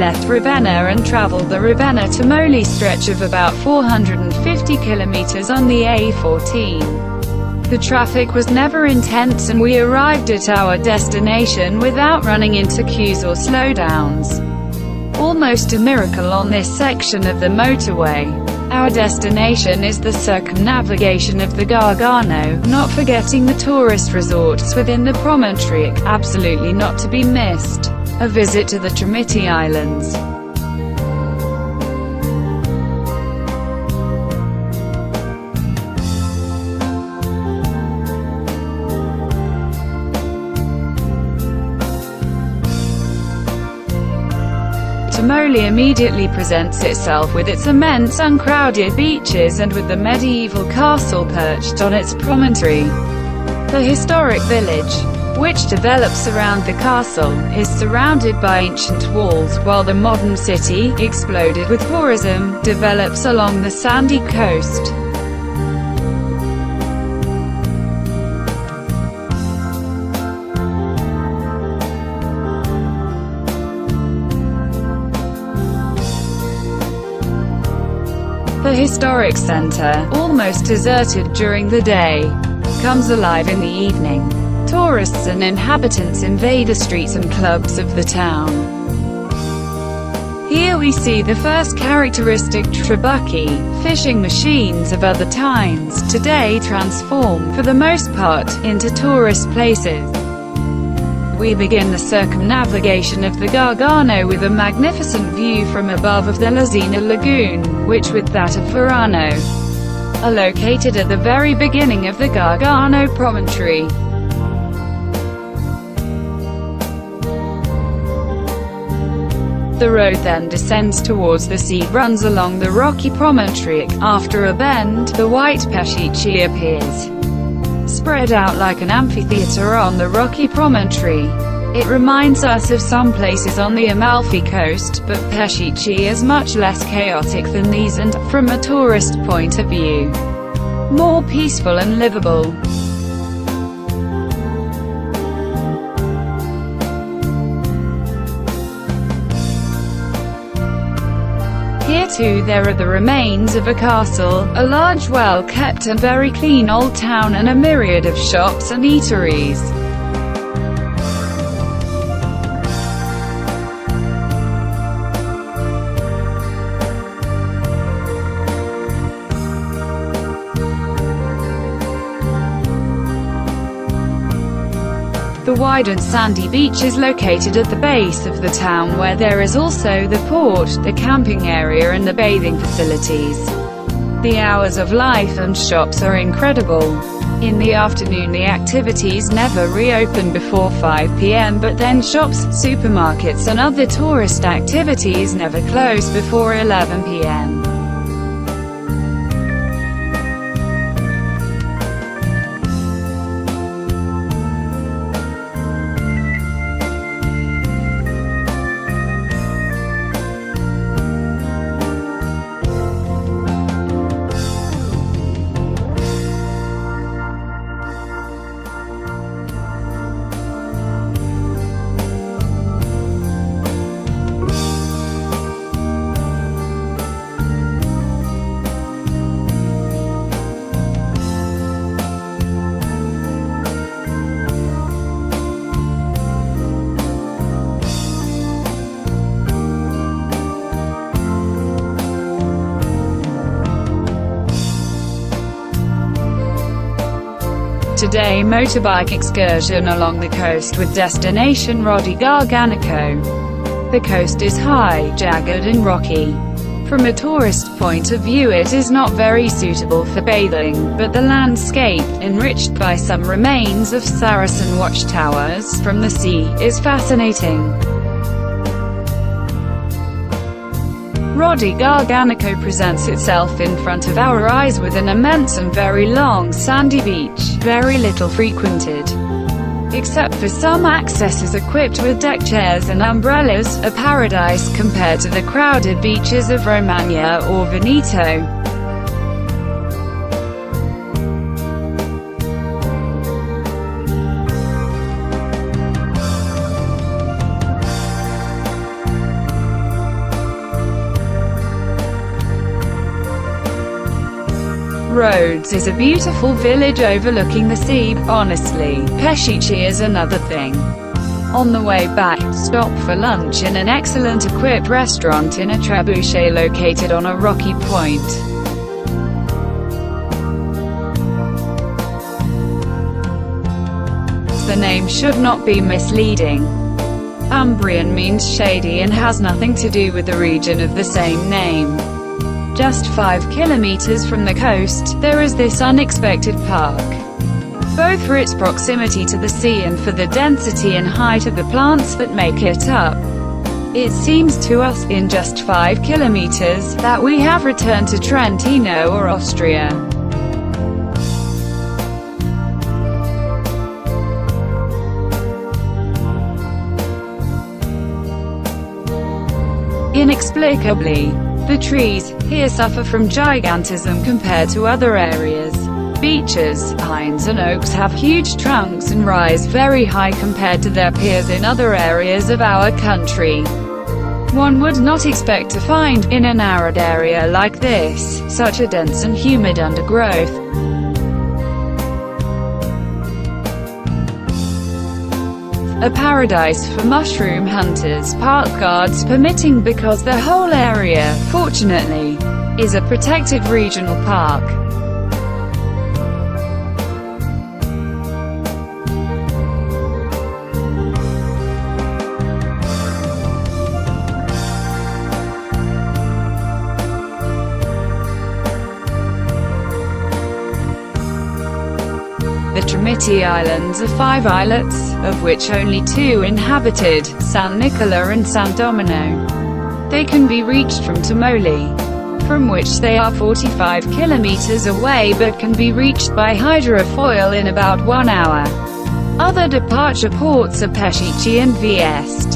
left Ravenna and traveled the Ravenna to Moli stretch of about 450 kilometers on the A14. The traffic was never intense and we arrived at our destination without running into queues or slowdowns. Almost a miracle on this section of the motorway. Our destination is the circumnavigation of the Gargano, not forgetting the tourist resorts within the promontory, absolutely not to be missed. A visit to the Tremiti Islands. Moli immediately presents itself with its immense uncrowded beaches and with the medieval castle perched on its promontory. The historic village, which develops around the castle, is surrounded by ancient walls, while the modern city, exploded with tourism, develops along the sandy coast. The historic center, almost deserted during the day, comes alive in the evening. Tourists and inhabitants invade the streets and clubs of the town. Here we see the first characteristic trabucchi, fishing machines of other times, today transformed, for the most part, into tourist places. We begin the circumnavigation of the Gargano with a magnificent view from above of the Lazina Lagoon, which with that of Furano, are located at the very beginning of the Gargano promontory. The road then descends towards the sea, runs along the rocky promontory. After a bend, the white Peschici appears, spread out like an amphitheater on the rocky promontory. It reminds us of some places on the Amalfi coast, but Peschici is much less chaotic than these and, from a tourist point of view, more peaceful and livable. Here too there are the remains of a castle, a large well-kept and very clean old town and a myriad of shops and eateries. The wide and sandy beach is located at the base of the town, where there is also the port, the camping area and the bathing facilities. The hours of life and shops are incredible. In the afternoon the activities never reopen before 5 p.m. but then shops, supermarkets and other tourist activities never close before 11 p.m. Today motorbike excursion along the coast with destination Rodi Garganico. The coast is high, jagged and rocky. From a tourist point of view it is not very suitable for bathing, but the landscape, enriched by some remains of Saracen watchtowers from the sea, is fascinating. Rodi Garganico presents itself in front of our eyes with an immense and very long sandy beach, very little frequented, except for some accesses equipped with deck chairs and umbrellas, a paradise compared to the crowded beaches of Romagna or Veneto. Rhodes is a beautiful village overlooking the sea. Honestly, Peschici is another thing. On the way back, stop for lunch in an excellent equipped restaurant in a trebuchet located on a rocky point. The name should not be misleading. Umbrian means shady and has nothing to do with the region of the same name. Just 5 kilometers from the coast, there is this unexpected park. Both for its proximity to the sea and for the density and height of the plants that make it up. It seems to us, in just 5 kilometers, that we have returned to Trentino or Austria. Inexplicably, the trees here suffer from gigantism compared to other areas. Beeches, pines and oaks have huge trunks and rise very high compared to their peers in other areas of our country. One would not expect to find, in an arid area like this, such a dense and humid undergrowth. A paradise for mushroom hunters, park guards permitting, because the whole area, fortunately, is a protected regional park. The Tremiti Islands are 5 islets, of which only 2 inhabited, San Nicola and San Domino. They can be reached from Termoli, from which they are 45 kilometers away, but can be reached by hydrofoil in about 1 hour. Other departure ports are Peschici and Vieste,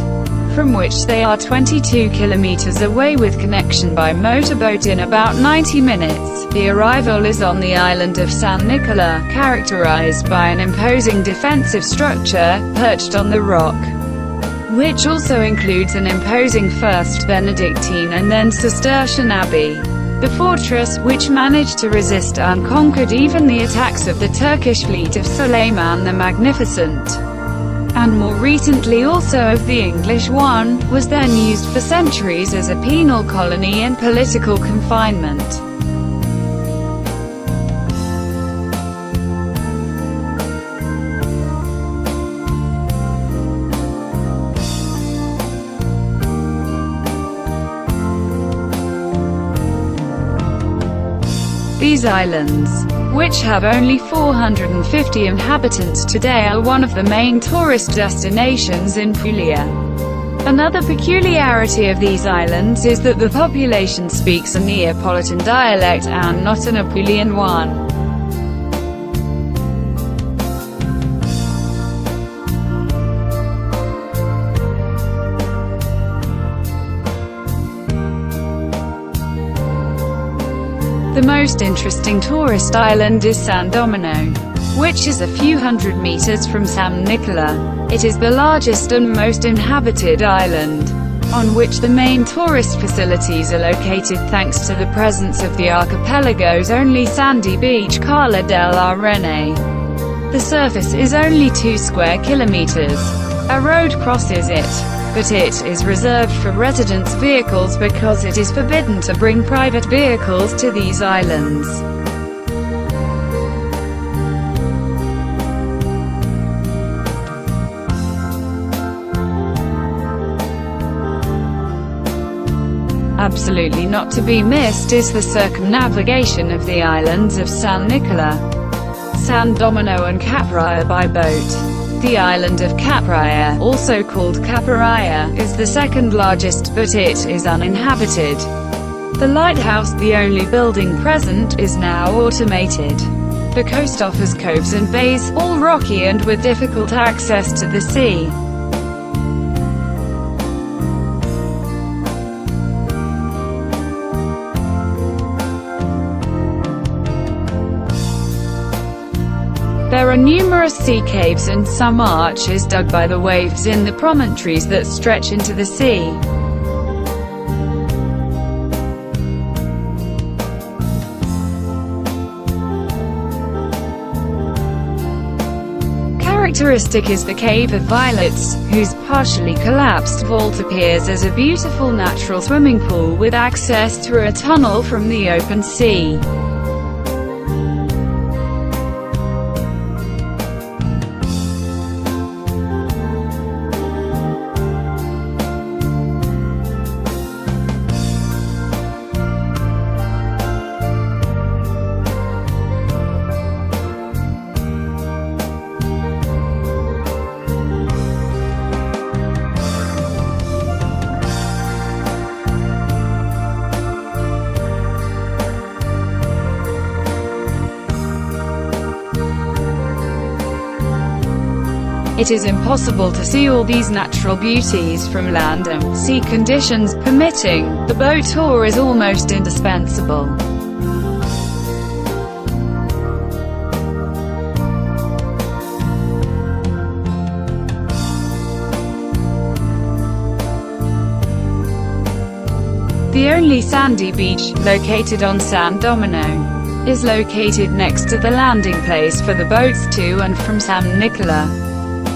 from which they are 22 kilometers away with connection by motorboat in about 90 minutes. The arrival is on the island of San Nicola, characterized by an imposing defensive structure, perched on the rock, which also includes an imposing first Benedictine and then Cistercian abbey. The fortress, which managed to resist unconquered even the attacks of the Turkish fleet of Suleiman the Magnificent, and more recently also of the English one, was then used for centuries as a penal colony and political confinement. These islands, which have only 450 inhabitants today, are one of the main tourist destinations in Puglia. Another peculiarity of these islands is that the population speaks a Neapolitan dialect and not an Apulian one. The most interesting tourist island is San Domino, which is a few hundred meters from San Nicola. It is the largest and most inhabited island, on which the main tourist facilities are located thanks to the presence of the archipelago's only sandy beach, Cala della Rene. The surface is only 2 square kilometers. A road crosses it, but it is reserved for residents' vehicles because it is forbidden to bring private vehicles to these islands. Absolutely not to be missed is the circumnavigation of the islands of San Nicola, San Domino and Capraia by boat. The island of Capraia, also called Capraia, is the second largest, but it is uninhabited. The lighthouse, the only building present, is now automated. The coast offers coves and bays, all rocky and with difficult access to the sea. There are numerous sea caves and some arches dug by the waves in the promontories that stretch into the sea. Characteristic is the Cave of Violets, whose partially collapsed vault appears as a beautiful natural swimming pool with access through a tunnel from the open sea. It is impossible to see all these natural beauties from land, and, sea conditions permitting, the boat tour is almost indispensable. The only sandy beach, located on San Domino, is located next to the landing place for the boats to and from San Nicola.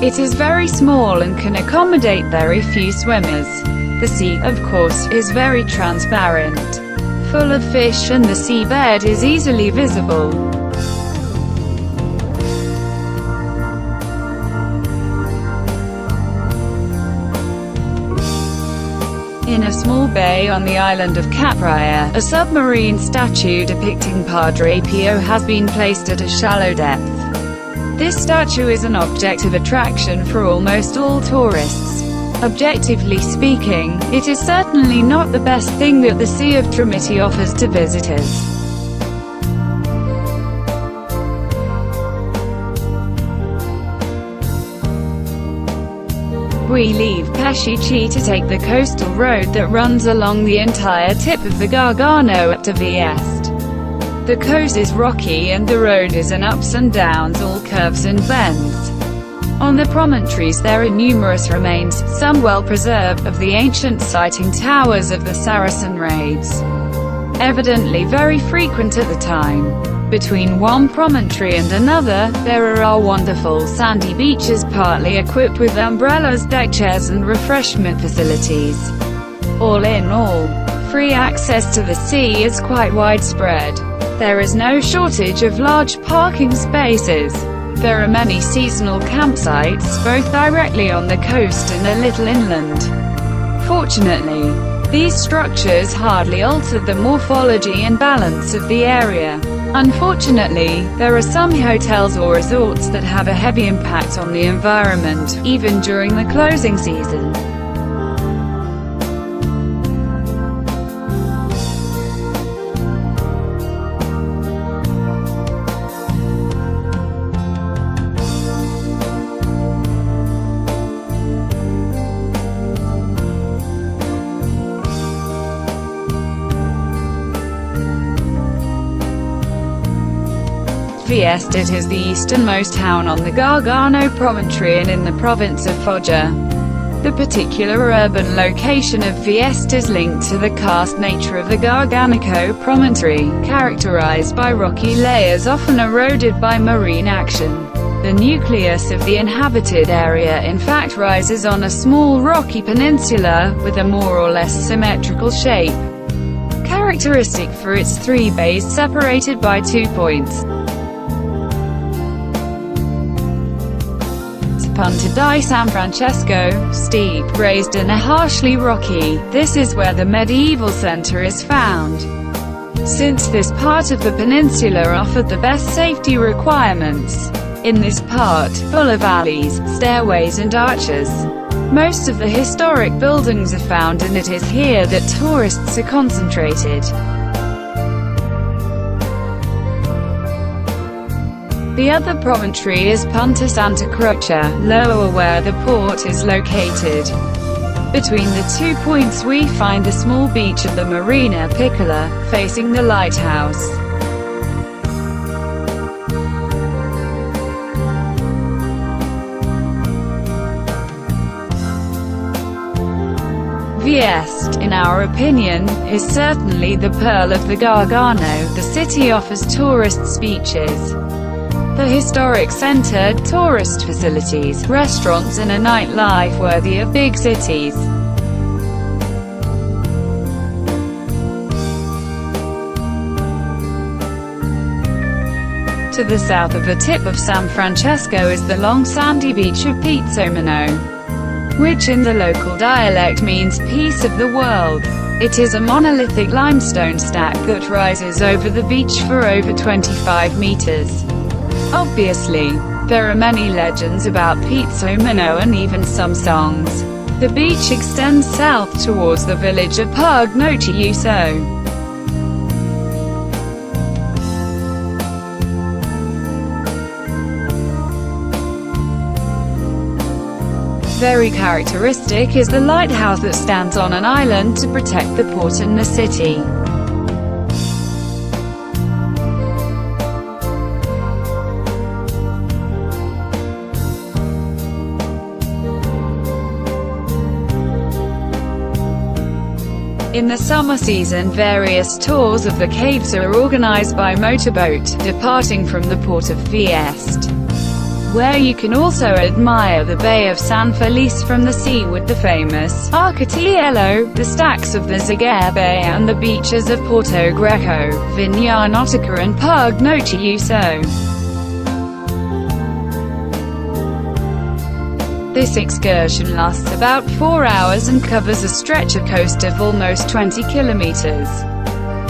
It is very small and can accommodate very few swimmers. The sea, of course, is very transparent, full of fish, and the seabed is easily visible. In a small bay on the island of Capraia, a submarine statue depicting Padre Pio has been placed at a shallow depth. This statue is an object of attraction for almost all tourists. Objectively speaking, it is certainly not the best thing that the Sea of Trimiti offers to visitors. We leave Peschici to take the coastal road that runs along the entire tip of the Gargano up to Vieste. The coast is rocky and the road is an ups and downs, all curves and bends. On the promontories there are numerous remains, some well preserved, of the ancient sighting towers of the Saracen raids, evidently very frequent at the time. Between one promontory and another, there are wonderful sandy beaches partly equipped with umbrellas, deck chairs and refreshment facilities. All in all, free access to the sea is quite widespread. There is no shortage of large parking spaces. There are many seasonal campsites, both directly on the coast and a little inland. Fortunately, these structures hardly alter the morphology and balance of the area. Unfortunately, there are some hotels or resorts that have a heavy impact on the environment, even during the closing season. Vieste is the easternmost town on the Gargano promontory and in the province of Foggia. The particular urban location of Vieste is linked to the karst nature of the Garganico promontory, characterized by rocky layers often eroded by marine action. The nucleus of the inhabited area in fact rises on a small rocky peninsula, with a more or less symmetrical shape, characteristic for its three bays separated by 2 points. Punta di San Francesco, steep, raised and harshly rocky, this is where the medieval center is found. Since this part of the peninsula offered the best safety requirements, in this part, full of alleys, stairways and arches, most of the historic buildings are found, and it is here that tourists are concentrated. The other promontory is Punta Santa Croce, lower where the port is located. Between the 2 points we find the small beach of the Marina Piccola, facing the lighthouse. Vieste, in our opinion, is certainly the pearl of the Gargano. The city offers tourists beaches, The historic center, tourist facilities, restaurants and a nightlife worthy of big cities. To the south of the tip of San Francesco is the long sandy beach of Pizzomino, which in the local dialect means piece of the world. It is a monolithic limestone stack that rises over the beach for over 25 meters. Obviously, there are many legends about Pizzomino and even some songs. The beach extends south towards the village of Puglia. Very characteristic is the lighthouse that stands on an island to protect the port and the city. In the summer season, various tours of the caves are organized by motorboat, departing from the port of Vieste, where you can also admire the Bay of San Felice from the sea with the famous Arcatiello, the stacks of the Zagare Bay and the beaches of Porto Greco, Vigna Nautica and Puglia. This excursion lasts about 4 hours and covers a stretch of coast of almost 20 kilometers.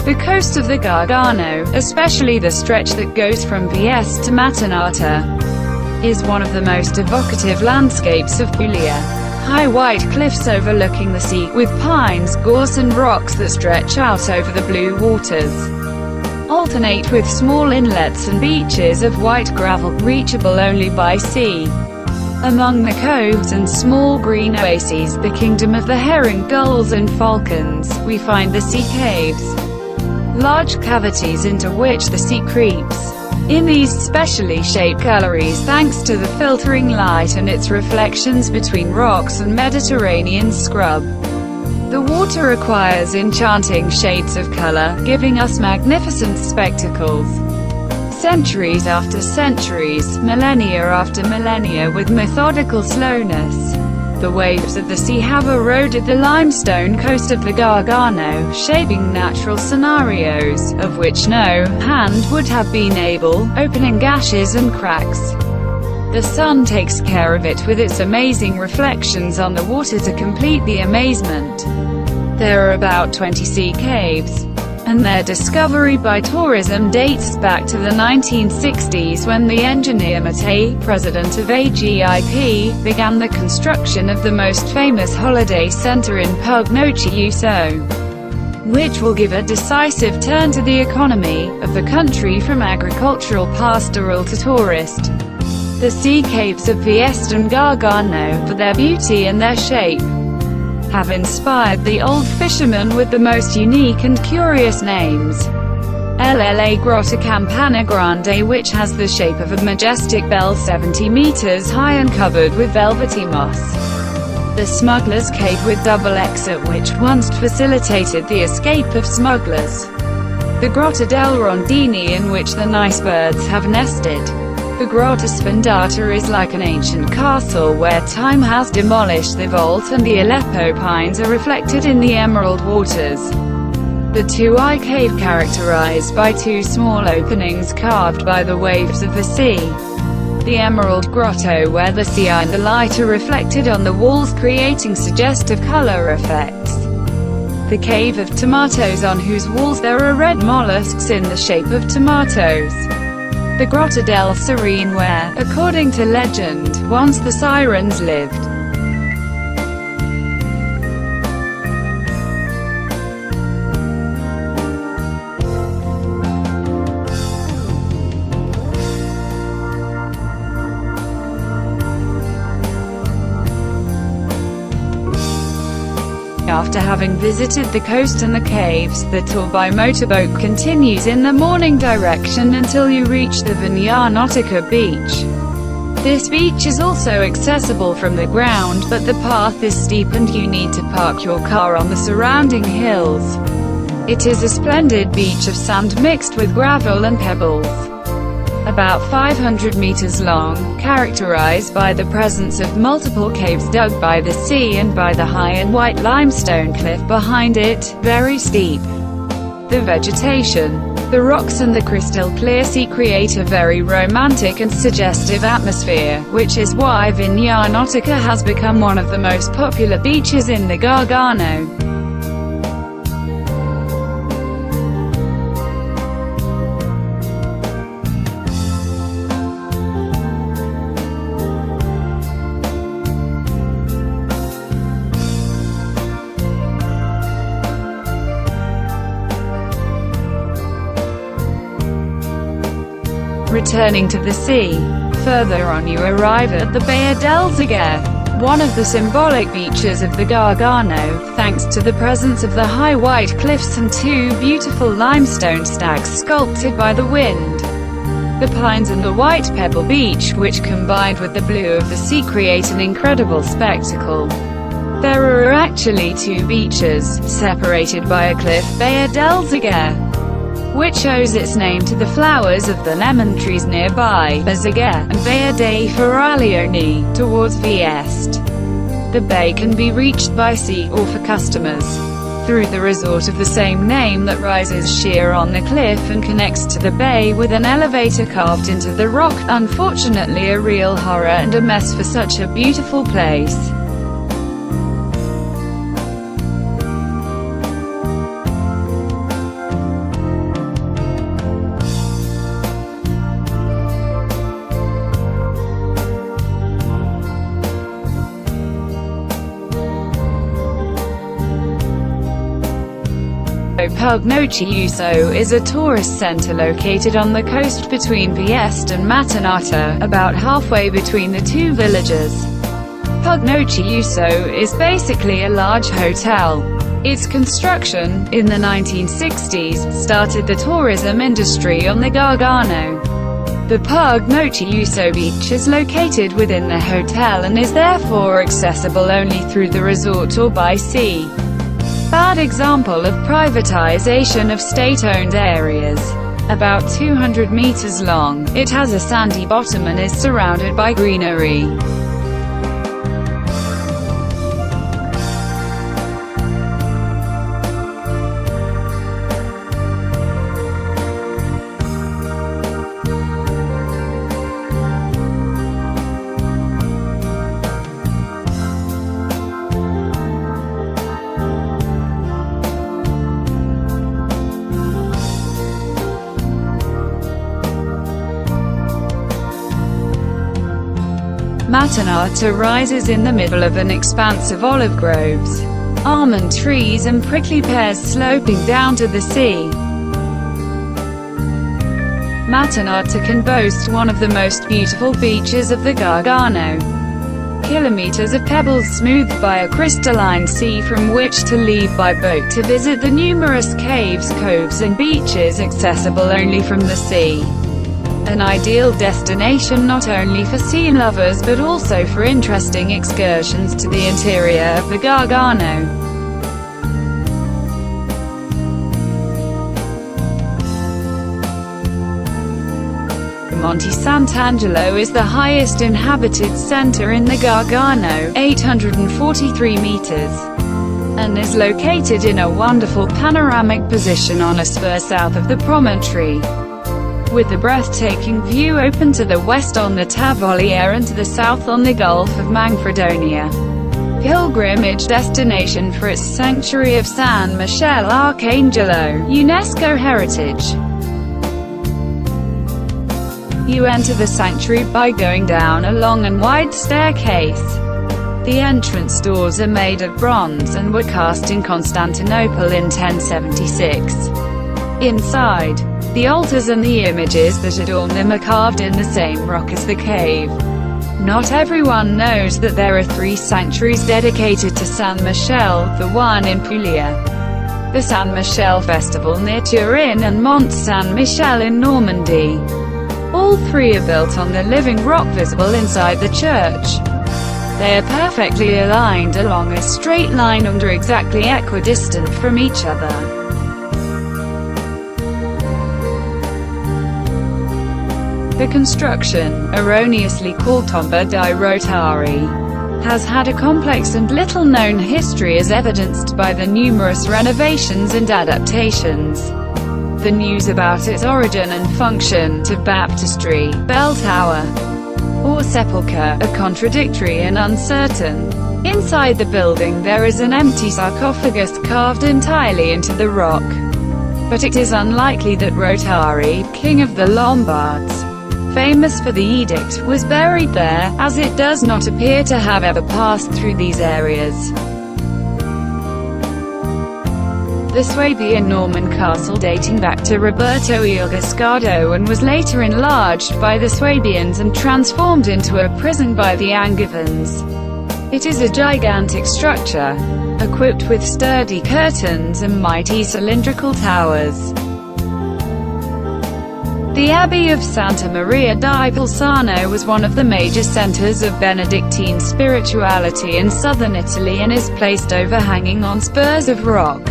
The coast of the Gargano, especially the stretch that goes from Vieste to Matanata, is one of the most evocative landscapes of Puglia. High white cliffs overlooking the sea, with pines, gorse and rocks that stretch out over the blue waters, alternate with small inlets and beaches of white gravel, reachable only by sea. Among the coves and small green oases, the kingdom of the herring, gulls and falcons, we find the sea caves, large cavities into which the sea creeps. In these specially shaped galleries, thanks to the filtering light and its reflections between rocks and Mediterranean scrub, the water acquires enchanting shades of color, giving us magnificent spectacles. Centuries after centuries, millennia after millennia, with methodical slowness, the waves of the sea have eroded the limestone coast of the Gargano, shaping natural scenarios, of which no hand would have been able, opening gashes and cracks. The sun takes care of it with its amazing reflections on the water to complete the amazement. There are about 20 sea caves, and their discovery by tourism dates back to the 1960s when the engineer Mattei, president of AGIP, began the construction of the most famous holiday center in Puglia, which will give a decisive turn to the economy of the country from agricultural pastoral to tourist. The sea caves of Vieste and Gargano, for their beauty and their shape, have inspired the old fishermen with the most unique and curious names. LLA Grotta Campana Grande, which has the shape of a majestic bell 70 meters high and covered with velvety moss. The Smuggler's Cave with double exit, which once facilitated the escape of smugglers. The Grotta del Rondini, in which the nice birds have nested. The Grotta Sfondata is like an ancient castle where time has demolished the vault, and the Aleppo pines are reflected in the emerald waters. The Two-Eye Cave, characterized by two small openings carved by the waves of the sea. The Emerald Grotto, where the sea and the light are reflected on the walls, creating suggestive color effects. The Cave of Tomatoes, on whose walls there are red mollusks in the shape of tomatoes. The Grotta del Serene, where, according to legend, once the sirens lived. After having visited the coast and the caves, the tour by motorboat continues in the morning direction until you reach the Vigna Nautica beach. This beach is also accessible from the ground, but the path is steep and you need to park your car on the surrounding hills. It is a splendid beach of sand mixed with gravel and pebbles. about 500 meters long, characterized by the presence of multiple caves dug by the sea and by the high and white limestone cliff behind it, very steep. The vegetation, the rocks and the crystal clear sea create a very romantic and suggestive atmosphere, which is why Vigna Nautica has become one of the most popular beaches in the Gargano. Returning to the sea. Further on you arrive at the Baia del Zagare, one of the symbolic beaches of the Gargano, thanks to the presence of the high white cliffs and two beautiful limestone stacks sculpted by the wind. The pines and the white pebble beach, which combined with the blue of the sea create an incredible spectacle. There are actually two beaches, separated by a cliff, Baia del Zagare, which owes its name to the flowers of the lemon trees nearby, Zagare, and Baia dei Faraglioni, towards Vieste. The bay can be reached by sea, or for customers, through the resort of the same name that rises sheer on the cliff and connects to the bay with an elevator carved into the rock, unfortunately a real horror and a mess for such a beautiful place. Puglia is a tourist center located on the coast between Vieste and Mattonata, about halfway between the two villages. Puglia is basically a large hotel. Its construction, in the 1960s, started the tourism industry on the Gargano. The Puglia beach is located within the hotel and is therefore accessible only through the resort or by sea. Bad example of privatization of state-owned areas. About 200 meters long, it has a sandy bottom and is surrounded by greenery. Mattonata rises in the middle of an expanse of olive groves, almond trees and prickly pears sloping down to the sea. Mattonata can boast one of the most beautiful beaches of the Gargano. Kilometers of pebbles smoothed by a crystalline sea from which to leave by boat to visit the numerous caves, coves and beaches accessible only from the sea. An ideal destination not only for sea lovers but also for interesting excursions to the interior of the Gargano. Monte Sant'Angelo is the highest inhabited center in the Gargano, 843 meters, and is located in a wonderful panoramic position on a spur south of the promontory, with the breathtaking view open to the west on the Tavoliere and to the south on the Gulf of Manfredonia. Pilgrimage destination for its sanctuary of San Michele Arcangelo, UNESCO Heritage. You enter the sanctuary by going down a long and wide staircase. The entrance doors are made of bronze and were cast in Constantinople in 1076. Inside, the altars and the images that adorn them are carved in the same rock as the cave. Not everyone knows that there are 3 sanctuaries dedicated to San Michele, the one in Puglia, the San Michele Festival near Turin, and Mont Saint Michel in Normandy. All 3 are built on the living rock visible inside the church. They are perfectly aligned along a straight line and are exactly equidistant from each other. The construction, erroneously called Tomba dei Rotari, has had a complex and little-known history as evidenced by the numerous renovations and adaptations. The news about its origin and function, to baptistry, bell tower, or sepulchre, are contradictory and uncertain. Inside the building there is an empty sarcophagus carved entirely into the rock. But it is unlikely that Rotari, king of the Lombards, famous for the edict, was buried there, as it does not appear to have ever passed through these areas. The Swabian Norman castle dating back to Roberto il Gascardo and was later enlarged by the Swabians and transformed into a prison by the Angevins. It is a gigantic structure, equipped with sturdy curtains and mighty cylindrical towers. The Abbey of Santa Maria di Bolzano was one of the major centers of Benedictine spirituality in southern Italy and is placed overhanging on spurs of rock.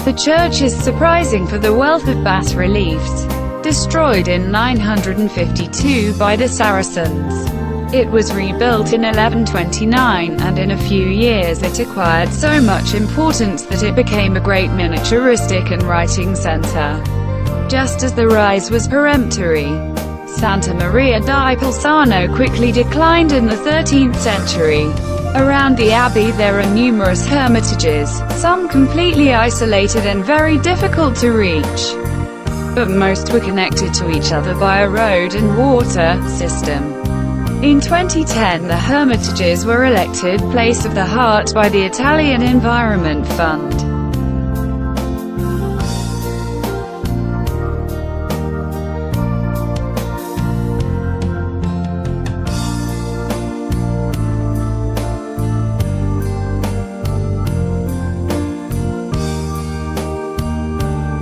The church is surprising for the wealth of bas-reliefs. Destroyed in 952 by the Saracens, it was rebuilt in 1129, and in a few years it acquired so much importance that it became a great miniaturistic and writing center. Just as the rise was peremptory, Santa Maria di Bolzano quickly declined in the 13th century. Around the abbey there are numerous hermitages, some completely isolated and very difficult to reach, but most were connected to each other by a road and water system. In 2010 the hermitages were elected Place of the Heart by the Italian Environment Fund.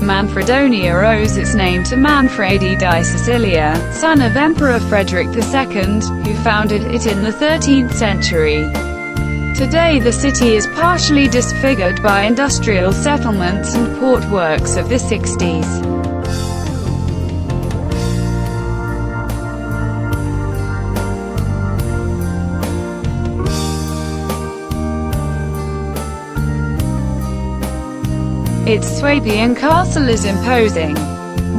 Manfredonia owes its name to Manfredi di Sicilia, son of Emperor Frederick II, who founded it in the 13th century. Today the city is partially disfigured by industrial settlements and port works of the 60s. Its Swabian castle is imposing,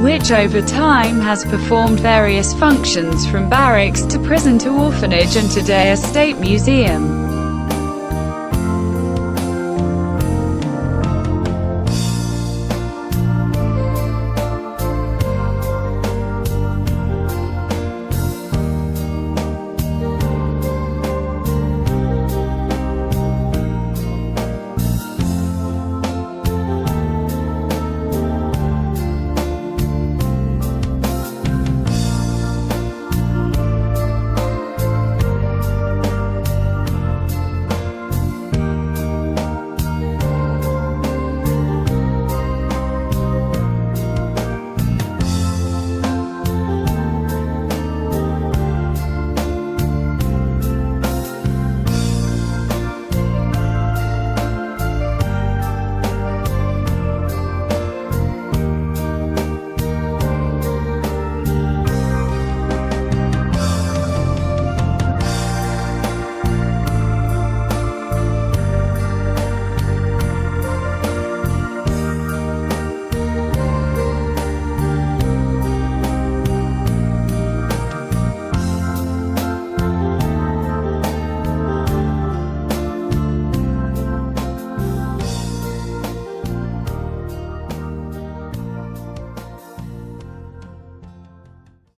which over time has performed various functions from barracks to prison to orphanage and today a state museum.